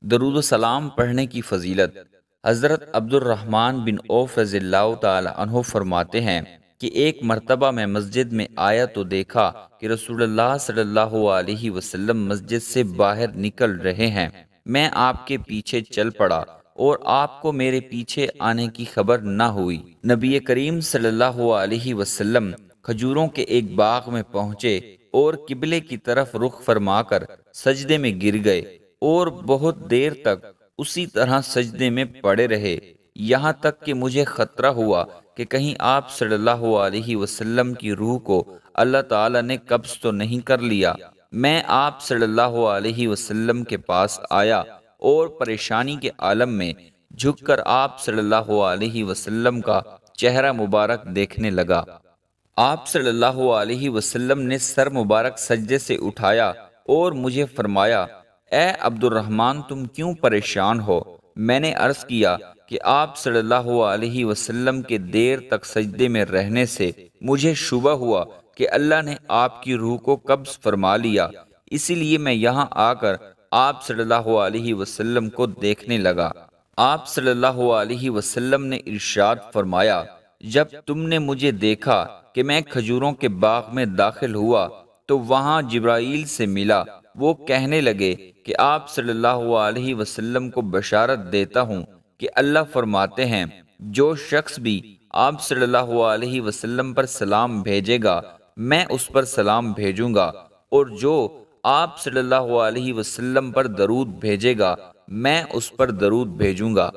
درود و سلام پڑھنے کی فضیلت۔ حضرت عبد الرحمن بن عوف رضی اللہ تعالی عنہ فرماتے ہیں کہ ایک مرتبہ میں مسجد میں آیا تو دیکھا کہ رسول اللہ صلی اللہ علیہ وسلم مسجد سے باہر نکل رہے ہیں۔ میں آپ کے پیچھے چل پڑا اور آپ کو میرے پیچھے آنے کی خبر نہ ہوئی۔ نبی کریم صلی اللہ علیہ وسلم کھجوروں کے ایک باغ میں پہنچے اور قبلے کی طرف رخ فرما کر سجدے میں گر گئے اور بہت دیر تک اسی طرح سجدے میں پڑے رہے، یہاں تک کہ مجھے خطرہ ہوا کہ کہیں آپ صلی اللہ علیہ وسلم کی روح کو اللہ تعالی نے قبض تو نہیں کر لیا۔ میں آپ صلی اللہ علیہ وسلم کے پاس آیا اور پریشانی کے عالم میں جھک کر آپ صلی اللہ علیہ وسلم کا چہرہ مبارک دیکھنے لگا۔ آپ صلی اللہ علیہ وسلم نے سر مبارک سجدے سے اٹھایا اور مجھے فرمایا، اے عبد الرحمن تم کیوں پریشان ہو؟ میں نے عرض کیا کہ آپ صلی اللہ علیہ وسلم کے دیر تک سجدے میں رہنے سے مجھے شبہ ہوا کہ اللہ نے آپ کی روح کو قبض فرما لیا، اسی لیے میں یہاں آ کر آپ صلی اللہ علیہ وسلم کو دیکھنے لگا۔ آپ صلی اللہ علیہ وسلم نے ارشاد فرمایا، جب تم نے مجھے دیکھا کہ میں کھجوروں کے باغ میں داخل ہوا تو وہاں جبرائیل سے ملا۔ وہ کہنے لگے کہ آپ صلی اللہ علیہ وسلم کو بشارت دیتا ہوں کہ اللہ فرماتے ہیں، جو شخص بھی آپ صلی اللہ علیہ وسلم پر سلام بھیجے گا میں اس پر سلام بھیجوں گا، اور جو آپ صلی اللہ علیہ وسلم پر درود بھیجے گا میں اس پر درود بھیجوں گا۔